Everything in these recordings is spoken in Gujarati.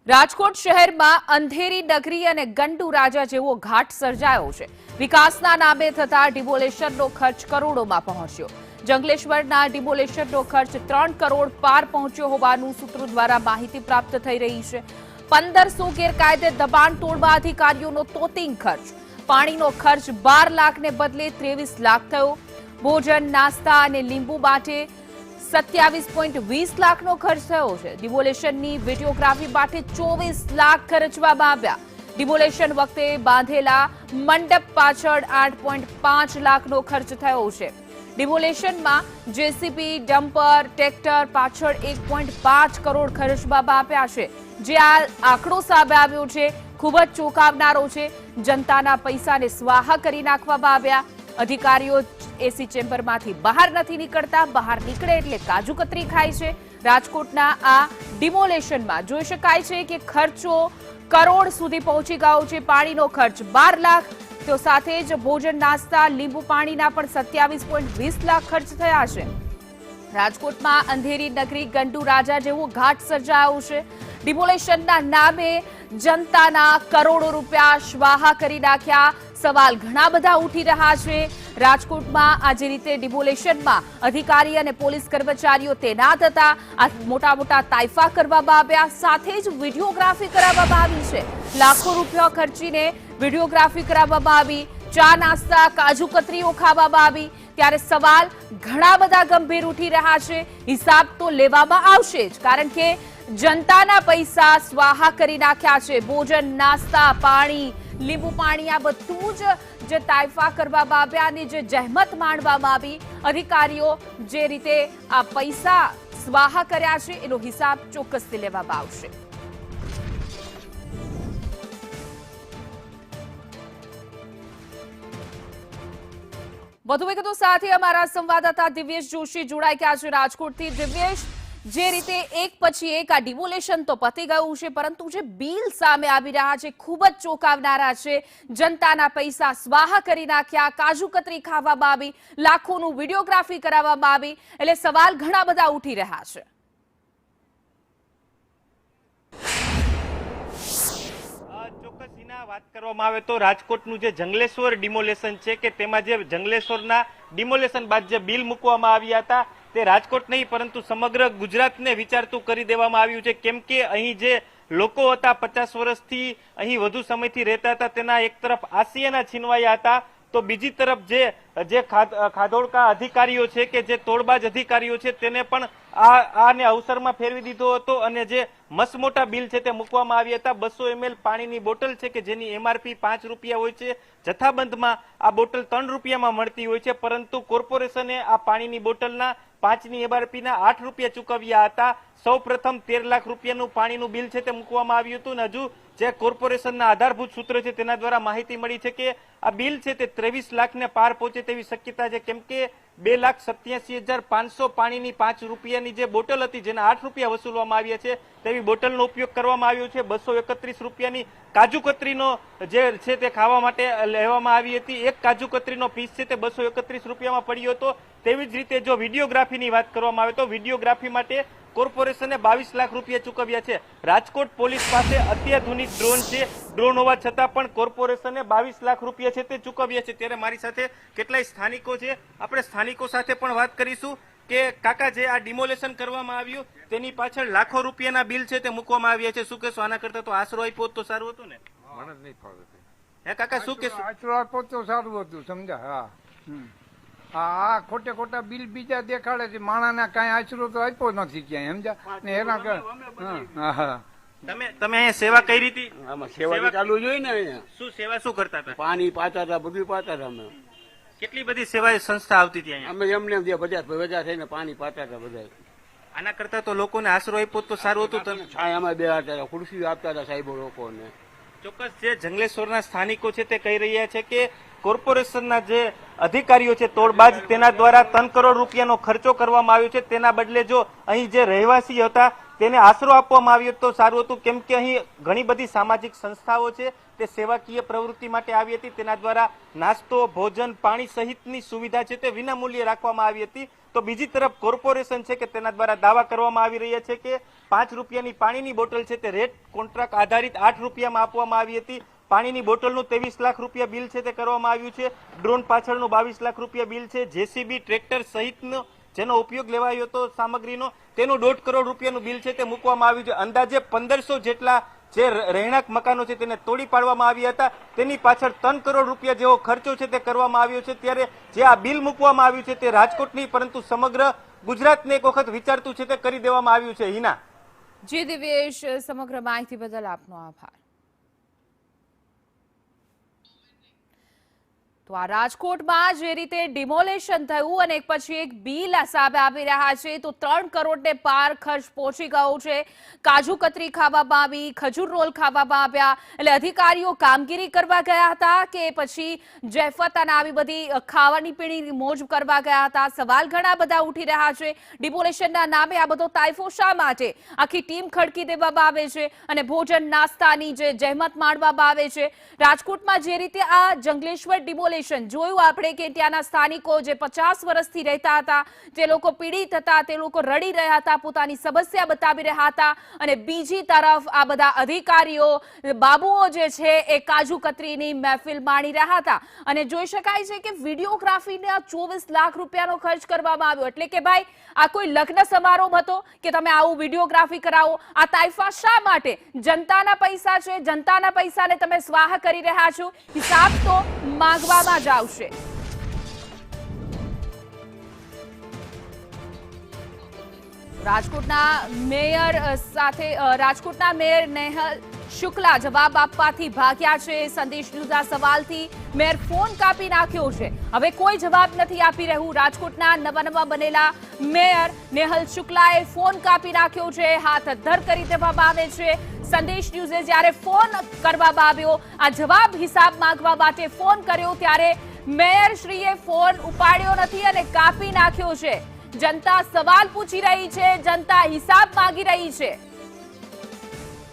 રાજકોટ શહેરમાં અંધેરી નગરી અને ગંડુ રાજા જેવો ઘાટ સર્જાયો છે। વિકાસના નામે થતા ડિમોલેશનનો ખર્ચ કરોડોમાં પહોંચ્યો। જંગલેશ્વરના ડિમોલેશનનો ખર્ચ 3 કરોડ પાર પહોંચ્યો હોવાનું સૂત્રો દ્વારા માહિતી પ્રાપ્ત થઈ રહી છે। 1500 ગેરકાયદે દબાણ તોડવા અધિકારીઓનો તોતિંગ ખર્ચ, પાણીનો ખર્ચ 12 લાખને બદલે 23 લાખ થયો। ભોજન, નાસ્તા અને લીંબુ માટે 27.20 લાખનો ખર્ચ થયો છે। ડિમોલેશનની વિડીયોગ્રાફી માટે 24 લાખ ખર્ચવામાં આવ્યા। ડિમોલેશન વખતે બાંધેલા મંડપ પાછળ 8.5 લાખનો ખર્ચ થયો છે। ડિમોલેશનમાં જેસીબી, ડમ્પર, ટ્રેક્ટર પાછળ 1.5 કરોડ ખર્ચવામાં આવ્યા છે। જે આ આંકડો સામે આવ્યો છે ખૂબ જ ચોંકાવનારો છે। જનતાના પૈસાને સ્વાહા કરી નાખવામાં આવ્યા। અધિકારીઓ એસી ચેમ્બરમાંથી બહાર નથી નીકળતા, બહાર નીકળે એટલે કાજુ કતરી ખાય છે। રાજકોટના આ ડિમોલેશનમાં જોઈ શકાય છે કે ખર્ચો કરોડ સુધી પહોંચી ગયો છે। પાણીનો ખર્ચ 12 લાખ, તો સાથે જ ભોજન, નાસ્તા, લીંબુ પાણીના પણ 27.20 લાખ ખર્ચ થયા છે। રાજકોટમાં અંધેરી નગરી ગંડુ રાજા જેવો ઘાટ સર્જાયો છે। ડિમોલેશનના નામે જનતાના કરોડો રૂપિયા સ્વાહા કરી નાખ્યા। સવાલ ઘણા બધા ઉઠી રહ્યા છે। રાજકોટમાં આ જે રીતે ડિમોલેશનમાં અધિકારી અને પોલીસ કર્મચારીઓ તૈનાત હતા, આ મોટા મોટા તાઇફા કરવામાં આવ્યા, સાથે જ વિડીયોગ્રાફી કરાવવામાં આવી છે। લાખો રૂપિયા ખર્ચીને વિડીયોગ્રાફી કરાવવામાં આવી, ચા, નાસ્તા, કાજુ કતરીઓ ખાવામાં આવી। ત્યારે સવાલ ઘણા બધા ગંભીર ઉઠી રહ્યા છે। હિસાબ તો લેવામાં આવશે જ, કારણ કે જનતાના પૈસા સ્વાહા કરી નાખ્યા છે। ભોજન, નાસ્તા, પાણી, લીંબુ પાણી, આ બધું જ જે તાઇફા કરવામાં આવ્યા અને જે જહેમત માણવામાં આવી, અધિકારીઓ જે રીતે આ પૈસા સ્વાહા કર્યા છે એનો હિસાબ ચોક્કસથી લેવામાં આવશે। વધુ વિગતો સાથે અમારા સંવાદદાતા દિવ્યેશ જોશી જોડાઈ ગયા છે રાજકોટથી। દિવ્યેશ, જે રીતે એક પછી એક આ ડિમોલેશન તો પતી ગયું છે, પરંતુ જે બિલ સામે આવી રહ્યા છે ખૂબ જ ચોંકાવનારા છે। જનતાના પૈસા સ્વાહા કરી નાખ્યા, કાજુ કતરી ખાવામાં આવી, લાખોનું વિડીયોગ્રાફી કરાવવામાં આવી, એટલે સવાલ ઘણા બધા ઉઠી રહ્યા છે। વાત કરવામાં આવે તો રાજકોટનું જે જંગલેશ્વર ડિમોલેશન છે કે તેમાં જે જંગલેશ્વરના ડિમોલેશન બાદ જે બિલ મૂકવામાં આવ્યા હતા તે રાજકોટ નહીં પરંતુ સમગ્ર ગુજરાતને વિચારતું કરી દેવામાં આવ્યું છે। કેમ કે અહીં જે લોકો હતા 50 વર્ષથી અહીં વધુ સમયથી રહેતા હતા તેના એક તરફ આશિયાના છીનવાયા હતા, તો બીજી તરફ જે ખાધોડકા અધિકારીઓ છે કે જે તોડબાજ અધિકારીઓ છે તેને પણ આને અવસરમાં ફેરવી દીધો હતો અને જે મસમોટા બિલ છે તે મૂકવામાં આવ્યા હતા। 200 ml પાણીની બોટલ છે કે જેની એમઆરપી 5 રૂપિયા હોય છે, જથ્થાબંધમાં આ બોટલ 3 રૂપિયામાં મળતી હોય છે, પરંતુ કોર્પોરેશને આ પાણીની બોટલના 5ની એમઆરપીના 8 રૂપિયા ચૂકવ્યા હતા। સૌ પ્રથમ 13 લાખ રૂપિયાનું પાણીનું બિલ છે તે મૂકવામાં આવ્યું હતું અને હજુ જે કોર્પોરેશનના આધારભૂત સૂત્રો છે તેના દ્વારા માહિતી મળી છે કે આ બિલ છે તે 23 લાખને પાર પહોંચે તેવી શક્યતા છે। કેમ કે 2,87,500 પાણીની 5 રૂપિયાની જે બોટલ હતી જેના 8 રૂપિયા વસૂલવામાં આવ્યા છે તેવી બોટલનો ઉપયોગ કરવામાં આવ્યો છે। 231 રૂપિયાની કાજુ કતરીનો જે છે તે ખાવા માટે લેવામાં આવી હતી, એક કાજુ કતરીનો પીસ છે તે 231 રૂપિયામાં પડ્યો હતો। તેવી જ રીતે જો વિડીયોગ્રાફીની વાત કરવામાં આવે તો વિડીયોગ્રાફી માટે કોર્પોરેશને 22 લાખ રૂપિયા ચૂકવ્યા છે। રાજકોટ પોલીસ પાસે અત્યાધુનિક ડ્રોન છે, ડ્રોન હોવા છતાં પણ કોર્પોરેશને 22 લાખ રૂપિયા છે તે ચૂકવ્યા છે। ત્યારે મારી સાથે કેટલાય સ્થાનિકો છે, આપણે સ્થાનિકો સાથે પણ વાત કરીશું કે કાકા જે આ ડિમોલેશન કરવામાં આવ્યું તેની પાછળ લાખો રૂપિયાના બિલ છે તે મૂકવામાં આવ્યા છે, શું કહેશો? આના કરતા તો આશરો આપ્યો તો સારું હતું ને? મને નહીં ફાવે હે કાકા, શું કહેશો? આશરો આપ્યો તો સારું હતું, સમજા? હા હા, ખોટે ખોટા બિલ બીજા દેખાડે છે, માણાના કાંઈ આશરો તો આપ્યો નથી ક્યાંય, સમજા ને હેરાન કર। તમે અહીંયા સેવા કરી હતી? આમાં સેવા ચાલુ જોઈએ ને અહીંયા શું સેવા શું કરતા હતા? પાણી પાતા હતા, બધું પાતા હતા અમે। કેટલી બધી સેવા સંસ્થા આવતી હતી અહીંયા? અમે એમને બધા થઈને પાણી પાતા હતા બધા। આના કરતા તો લોકોને આશરો આપ્યો તો સારું હતું। તમે છાયામાં બેહાડતા હતા, ખુરશી આપતા હતા સાહેબો લોકોને। ચોક્કસ જે જંગલેશ્વરના સ્થાનિકો છે તે કહી રહ્યા છે કે કોર્પોરેશનના જે અધિકારીઓ છે તોડબાજ, તેના દ્વારા 3 કરોડ રૂપિયાનો ખર્ચો કરવામાં આવ્યો છે। તેના બદલે જો અહીં જે રહેવાસી હતા તેને આશરો આપવામાં આવ્યો તો સારું હતું, કેમ કે અહીં ઘણી બધી સામાજિક સંસ્થાઓ છે તે સેવાકીય પ્રવૃત્તિ માટે આવી હતી. તેના દ્વારા નાસ્તો, ભોજન, પાણી સહિતની સુવિધા છે તે વિનામૂલ્યે રાખવામાં આવી હતી. તો બીજી તરફ કોર્પોરેશન છે કે તેના દ્વારા દાવા કરવામાં આવી રહ્યા છે કે 5 રૂપિયાની પાણીની બોટલ છે તે રેટ કોન્ટ્રાક્ટ આધારિત 8 રૂપિયામાં આપવામાં આવી હતી. પાણીની બોટલનું 23 લાખ રૂપિયા બિલ છે તે કરવામાં આવ્યું છે. ડ્રોન પાછળનું 22 લાખ રૂપિયા બિલ છે. જેસીબી, ટ્રેક્ટર સહિતનો જેનો ઉપયોગ લેવાયો હતો સામગ્રીનો તેનું 1.5 કરોડ રૂપિયાનું બિલ છે તે મૂકવામાં આવ્યું છે. અંદાજે 1500 જેટલા જે રહેણાંક મકાનો છે તેને તોડી પાડવામાં આવ્યા હતા. તેની પાછળ 3 કરોડ રૂપિયા જેવો ખર્ચો છે તે કરવામાં આવ્યો છે. ત્યારે જે આ બિલ મૂકવામાં આવ્યું છે તે રાજકોટ નહીં પરંતુ સમગ્ર ગુજરાતને એક વખત વિચારતું છે તે કરી દેવામાં આવ્યું છે. હિના. જી દિવ્યેશ, સમગ્ર માહિતી બદલ આપનો આભાર. તો આ રાજકોટમાં જે રીતે ડિમોલેશન થયું અને એક પછી એક બિલ સામે આવી રહ્યા છે, તો 3 કરોડને પાર ખર્ચ પહોંચી ગયો છે. કાજુ કતરી ખાવામાં આવી, ખજૂર રોલ ખાવામાં આવ્યા. એટલે અધિકારીઓ કામગીરી કરવા ગયા હતા કે પછી જયફત અને આવી બધી ખાવાની પીણી મોજ કરવા ગયા હતા? સવાલ ઘણા બધા ઉઠી રહ્યા છે. ડિમોલેશનના નામે આ બધો તાઇફો શા માટે? આખી ટીમ ખડકી દેવામાં આવે છે અને ભોજન નાસ્તાની જે જહેમત માણવામાં આવે છે. રાજકોટમાં જે રીતે આ જંગલેશ્વર ડિમોલેશન જોયું આપણે કે ત્યાંના સ્થાનિકો જે 50 વર્ષથી રહેતા હતા, તે લોકો પીડિત હતા, તે લોકો રડી રહ્યા હતા, પોતાની સમસ્યા બતાવી રહ્યા હતા. અને બીજી તરફ આ બધા અધિકારીઓ, બાબુઓ જે છે એ કાજુ કતરીની મહેફિલ માણી રહ્યા હતા. અને જોઈ શકાય છે કે વિડીયોગ્રાફીને 24 લાખ રૂપિયાનો ખર્ચ કરવામાં આવ્યો. એટલે કે ભાઈ આ કોઈ લગ્ન સમારોહ હતો કે તમે આવું વિડીયોગ્રાફી કરાવો? આ તાઇફા શા માટે? જનતાના પૈસા છે, જનતાના પૈસાને તમે સ્વાહ કરી રહ્યા છો. હિસાબ તો માંગવામાં જ આવશે. રાજકોટના મેયર નેહલ શુક્લા જવાબ આપવાથી ભાગ્યા છે. સંદેશ ન્યૂઝના સવાલથી મેયર ફોન કાપી નાખ્યો છે. હવે કોઈ જવાબ નથી આપી રહ્યું. રાજકોટના નવા બનેલા મેયર નેહલ શુક્લાએ ફોન કાપી નાખ્યો છે. હાથ અદ્ધર કરી દેવામાં આવે છે. સંદેશ ન્યૂઝે જ્યારે ફોન કરવામાં આવ્યો, આ જવાબ હિસાબ માંગવા માટે ફોન કર્યો, ત્યારે મેયર શ્રીએ ફોન ઉપાડ્યો નથી અને કાપી નાખ્યો છે. જનતા સવાલ પૂછી રહી છે, જનતા હિસાબ માંગી રહી છે.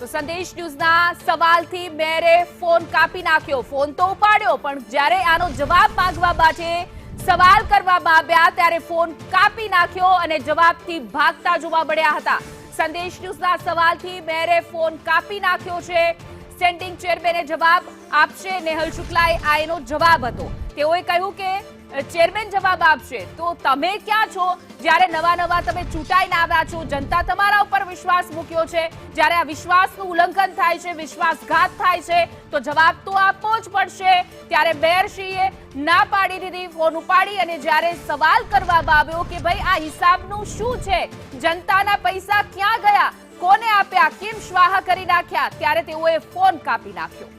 તો સંદેશ ન્યૂઝના સવાલથી મેયરે ફોન કાપી નાખ્યો. ફોન તો ઉપાડ્યો, પણ જ્યારે આનો જવાબ માંગવા માટે સવાલ કરવામાં આવ્યા ત્યારે ફોન કાપી નાખ્યો અને જવાબથી ભાગતા જોવા મળ્યા હતા. સંદેશ ન્યૂઝના સવાલથી મેયરે ફોન કાપી નાખ્યો છે. સ્ટેન્ડિંગ ચેરમેને જવાબ આપશે. નેહલ શુક્લાએ આ એનો જવાબ હતો. તેઓએ કહ્યું કે ચેરમેન જવાબ આપશે. તો તમે ક્યાં છો જ્યારે નવા તમે ચૂંટાઈને આવ્યા છો? જનતા તમારા ઉપર વિશ્વાસ મૂક્યો છે. જ્યારે આ વિશ્વાસનું ઉલ્લંઘન થાય છે, વિશ્વાસઘાત થાય છે, તો જવાબ તો આપવો જ પડશે. ત્યારે મેયરશ્રીએ ના પાડી દીધી ફોન ઉપાડી. અને જ્યારે સવાલ કરવામાં આવ્યો કે ભાઈ આ હિસાબનું શું છે, જનતાના પૈસા ક્યાં ગયા, કોને આપ્યા, કેમ સ્વાહા કરી નાખ્યા, ત્યારે તેઓએ ફોન કાપી નાખ્યો.